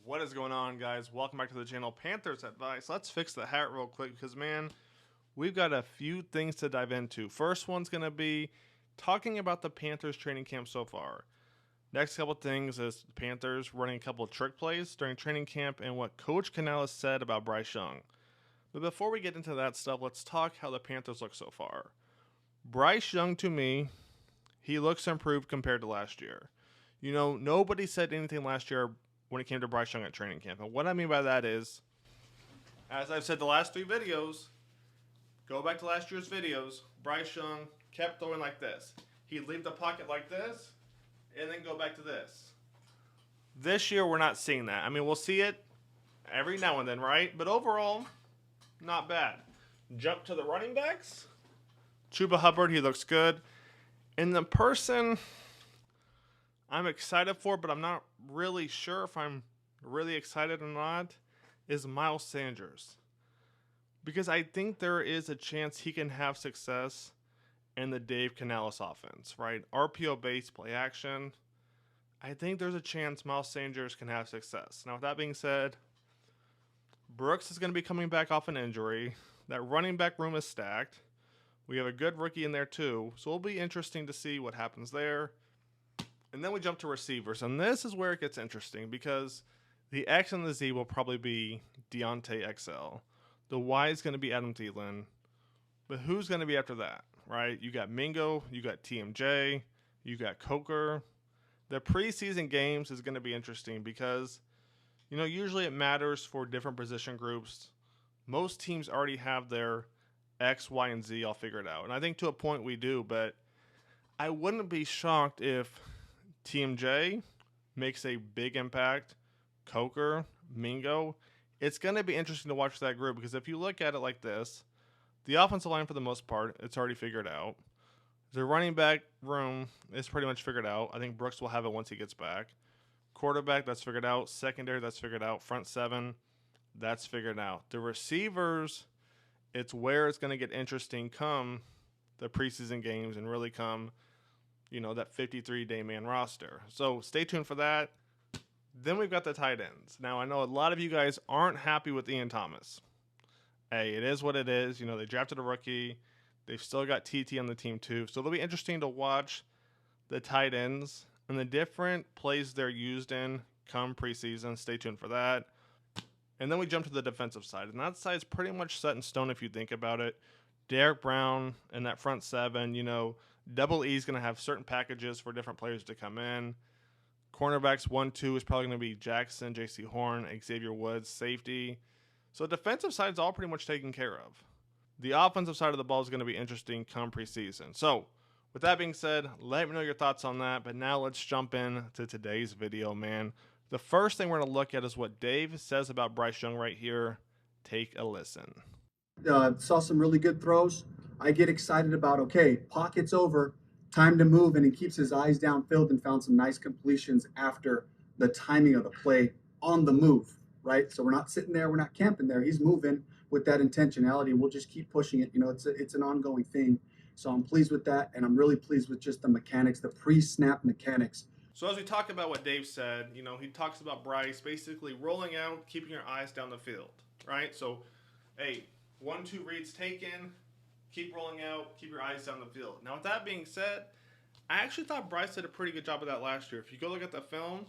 What is going on, guys? Welcome back to the channel, Panthers Advice. Let's fix the hat real quick because, man, we've got a few things to dive into. First one's going to be talking about the Panthers training camp so far. Next couple things is the Panthers running a couple of trick plays during training camp and what Coach Canales said about Bryce Young. But before we get into that stuff, let's talk how the Panthers look so far. Bryce Young, to me, he looks improved compared to last year. You know, nobody said anything last year when it came to Bryce Young at training camp. And what I mean by that is, as I've said the last three videos, go back to last year's videos, Bryce Young kept throwing like this. He'd leave the pocket like this, and then go back to this. This year, we're not seeing that. I mean, we'll see it every now and then, right? But overall, not bad. Jump to the running backs. Chuba Hubbard, he looks good. And the person I'm excited for, but I'm not really sure if I'm really excited or not, is Miles Sanders. Because I think there is a chance he can have success in the Dave Canales offense, right? RPO-based play action. I think there's a chance Miles Sanders can have success. Now, with that being said, Brooks is going to be coming back off an injury. That running back room is stacked. We have a good rookie in there too, so it'll be interesting to see what happens there. And then we jump to receivers, and this is where it gets interesting because the X and the Z will probably be Deontay XL. The Y is going to be Adam Thielen. But who's going to be after that, right? You got Mingo, you got TMJ, you got Coker. The preseason games is going to be interesting because, you know, usually it matters for different position groups. Most teams already have their X, Y, and Z all figured out. And I think to a point we do, but I wouldn't be shocked if TMJ makes a big impact. Coker, Mingo. It's going to be interesting to watch that group because if you look at it like this, the offensive line for the most part, it's already figured out. The running back room is pretty much figured out. I think Brooks will have it once he gets back. Quarterback, that's figured out. Secondary, that's figured out. Front seven, that's figured out. The receivers, it's where it's going to get interesting come the preseason games and really come, you know, that 53-day man roster. So stay tuned for that. Then we've got the tight ends. Now, I know a lot of you guys aren't happy with Ian Thomas. Hey, it is what it is. You know, they drafted a rookie. They've still got TT on the team too. So it'll be interesting to watch the tight ends and the different plays they're used in come preseason. Stay tuned for that. And then we jump to the defensive side. And that side's pretty much set in stone if you think about it. Derek Brown and that front seven, you know, Double E is going to have certain packages for different players to come in. Cornerbacks 1-2 is probably going to be Jackson, Jaycee Horn, Xavier Woods, safety. So defensive side's all pretty much taken care of. The offensive side of the ball is going to be interesting come preseason. So with that being said, let me know your thoughts on that. But now let's jump in to today's video, man. The first thing we're going to look at is what Dave says about Bryce Young right here. Take a listen. Saw some really good throws. I get excited about, okay, pocket's over, time to move, and he keeps his eyes downfield and found some nice completions after the timing of the play on the move, right? So we're not sitting there, we're not camping there. He's moving with that intentionality. We'll just keep pushing it. You know, it's an ongoing thing. So I'm pleased with that, and I'm really pleased with just the mechanics, the pre-snap mechanics. So as we talk about what Dave said, you know, he talks about Bryce basically rolling out, keeping your eyes down the field, right? So, hey, 1-2 reads taken, keep rolling out, keep your eyes down the field. Now, with that being said, I actually thought Bryce did a pretty good job of that last year. If you go look at the film,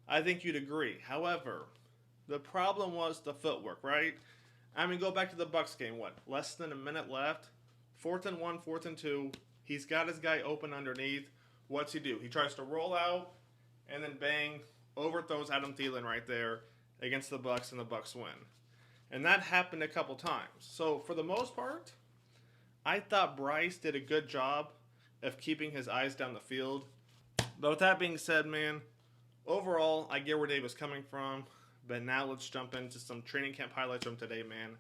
I think you'd agree. However, the problem was the footwork, right? I mean, go back to the Bucs game, what, less than a minute left? 4th and 1, 4th and 2. He's got his guy open underneath. What's he do? He tries to roll out, and then bang, overthrows Adam Thielen right there against the Bucs, and the Bucs win. And that happened a couple times. So for the most part, I thought Bryce did a good job of keeping his eyes down the field. But with that being said, man, overall, I get where Dave was coming from. But now let's jump into some training camp highlights from today, man.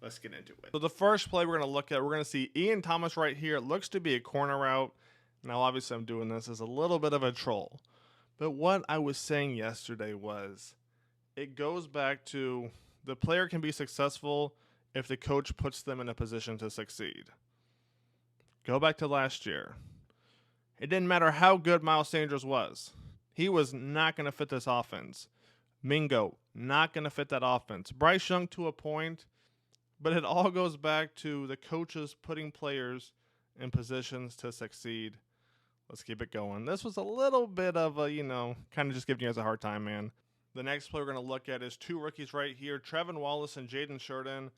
Let's get into it. So the first play we're going to look at, we're going to see Ian Thomas right here. It looks to be a corner route. Now, obviously, I'm doing this as a little bit of a troll. But what I was saying yesterday was it goes back to the player can be successful if the coach puts them in a position to succeed. Go back to last year. It didn't matter how good Miles Sanders was. He was not going to fit this offense. Mingo, not going to fit that offense. Bryce Young to a point, but it all goes back to the coaches putting players in positions to succeed. Let's keep it going. This was a little bit of a, kind of just giving you guys a hard time, man. The next player we're going to look at is two rookies right here, Trevin Wallace and Jaden Sheridan.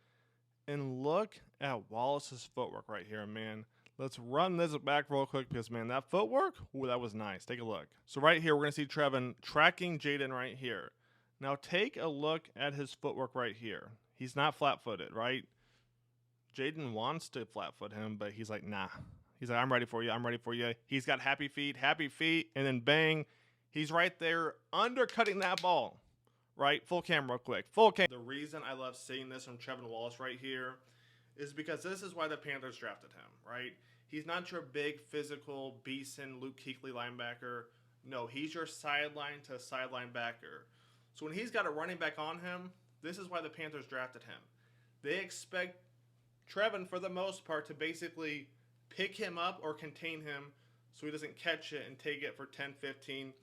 And look at Wallace's footwork right here, man. Let's run this back real quick because, man, that footwork, that was nice. Take a look. So right here, we're going to see Trevin tracking Jaden right here. Now take a look at his footwork right here. He's not flat-footed, right? Jaden wants to flat-foot him, but he's like, nah. He's like, I'm ready for you. I'm ready for you. He's got happy feet, and then bang. He's right there undercutting that ball. Right? Full cam real quick. Full cam. The reason I love seeing this from Trevin Wallace right here is because this is why the Panthers drafted him, right? He's not your big physical Beeson, Luke Kuechly linebacker. No, he's your sideline to sideline backer. So when he's got a running back on him, this is why the Panthers drafted him. They expect Trevin, for the most part, to basically pick him up or contain him so he doesn't catch it and take it for 10, 15,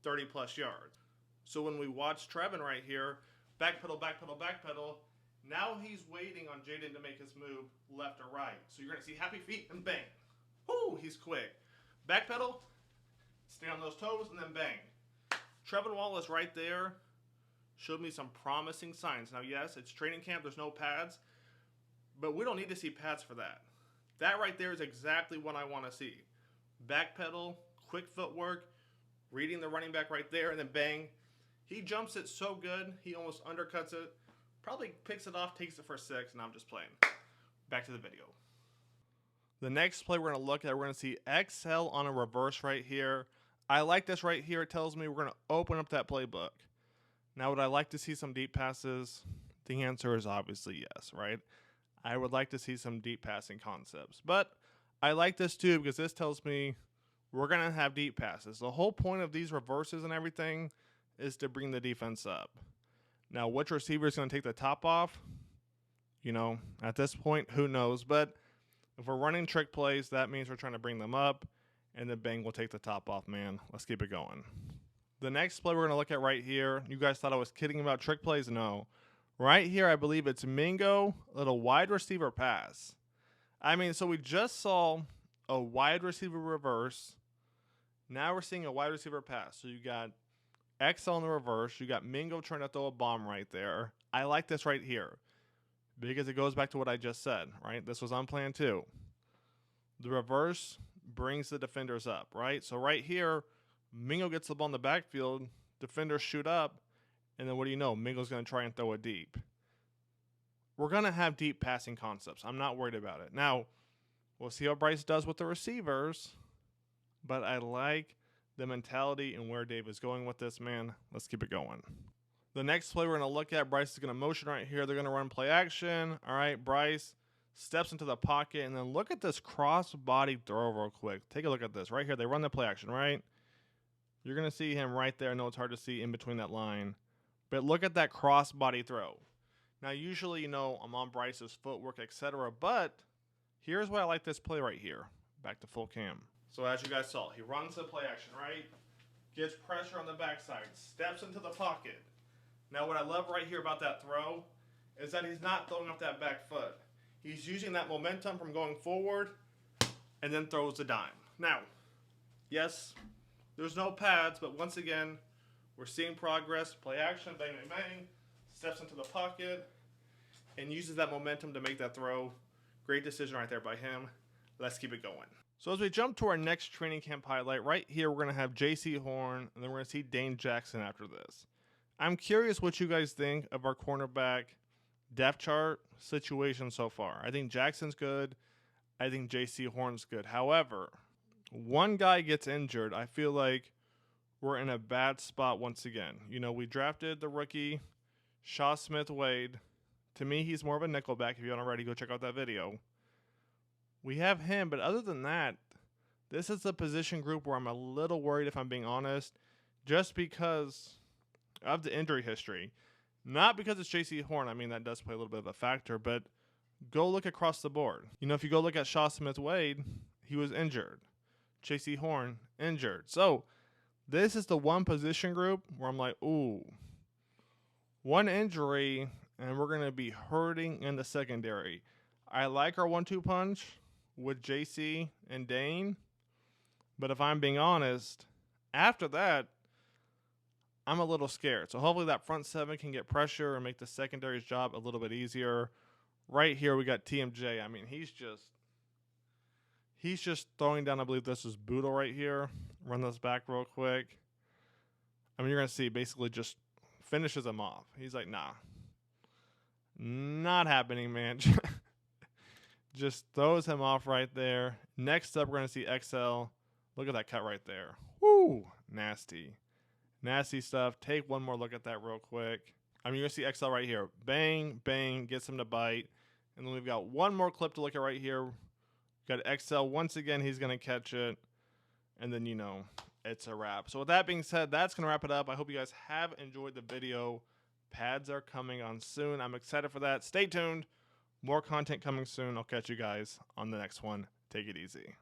30-plus yards. So when we watch Trevin right here, backpedal, now he's waiting on Jaden to make his move left or right. So you're going to see happy feet and bang. Whoo, he's quick. Backpedal, stay on those toes, and then bang. Trevin Wallace right there showed me some promising signs. Now, yes, it's training camp. There's no pads. But we don't need to see pads for that. That right there is exactly what I want to see. Backpedal, quick footwork, reading the running back right there, and then bang. He jumps it so good, he almost undercuts it. Probably picks it off, takes it for 6, and I'm just playing. Back to the video. The next play we're going to look at, we're going to see XL on a reverse right here. I like this right here. It tells me we're going to open up that playbook. Now, would I like to see some deep passes? The answer is obviously yes, right? I would like to see some deep passing concepts. But I like this too because this tells me we're going to have deep passes. The whole point of these reverses and everything is to bring the defense up. Now, which receiver is going to take the top off? At this point, who knows? But if we're running trick plays, that means we're trying to bring them up, and then bang, we'll take the top off, man. Let's keep it going. The next play we're going to look at right here, you guys thought I was kidding about trick plays? No. Right here, I believe it's Mingo, a little wide receiver pass. So we just saw a wide receiver reverse. Now we're seeing a wide receiver pass. So you got XL in the reverse. You got Mingo trying to throw a bomb right there. I like this right here because it goes back to what I just said, right? This was unplanned too. The reverse brings the defenders up, right? So right here, Mingo gets the ball in the backfield. Defenders shoot up. And then what do you know? Mingo's going to try and throw it deep. We're going to have deep passing concepts. I'm not worried about it. Now, we'll see how Bryce does with the receivers. But I like the mentality and where Dave is going with this, man. Let's keep it going. The next play we're going to look at, Bryce is going to motion right here. They're going to run play action. All right, Bryce steps into the pocket. And then look at this cross-body throw real quick. Take a look at this. Right here, they run the play action, right? You're going to see him right there. I know it's hard to see in between that line. But look at that cross-body throw. Now, usually, I'm on Bryce's footwork, etc. But here's why I like this play right here. Back to full cam. So as you guys saw, he runs the play action, right? Gets pressure on the backside. Steps into the pocket. Now, what I love right here about that throw is that he's not throwing off that back foot. He's using that momentum from going forward and then throws the dime. Now, yes, there's no pads, but once again, we're seeing progress. Play action, bang, bang, bang. Steps into the pocket and uses that momentum to make that throw. Great decision right there by him. Let's keep it going. So as we jump to our next training camp highlight, right here we're going to have Jaycee Horn, and then we're going to see Dane Jackson after this. I'm curious what you guys think of our cornerback depth chart situation so far. I think Jackson's good. I think Jaycee Horn's good. However, one guy gets injured. I feel like we're in a bad spot once again. We drafted the rookie, Shaw Smith-Wade. To me, he's more of a nickelback. If you haven't already, go check out that video. We have him, but other than that, this is the position group where I'm a little worried, if I'm being honest, just because of the injury history. Not because it's Jaycee Horn. That does play a little bit of a factor, but go look across the board. If you go look at Shaw Smith-Wade, he was injured. Jaycee Horn, injured. So this is the one position group where I'm like, ooh, One injury, and we're going to be hurting in the secondary. I like our 1-2 punch with Jaycee and Dane, but if I'm being honest, after that, I'm a little scared. So hopefully that front seven can get pressure and make the secondary's job a little bit easier. Right here, we got TMJ. I mean, he's just throwing down. I believe this is Boodle right here. Run this back real quick. I mean, you're going to see basically just finishes him off. He's like, nah, not happening, man. Just throws him off right there. Next up, we're going to see XL. Look at that cut right there. Woo, nasty. Nasty stuff. Take one more look at that real quick. I mean, you're going to see XL right here. Bang, bang, gets him to bite. And then we've got one more clip to look at right here. We've got XL. Once again, he's going to catch it. And then, it's a wrap. So with that being said, that's going to wrap it up. I hope you guys have enjoyed the video. Pads are coming on soon. I'm excited for that. Stay tuned. More content coming soon. I'll catch you guys on the next one. Take it easy.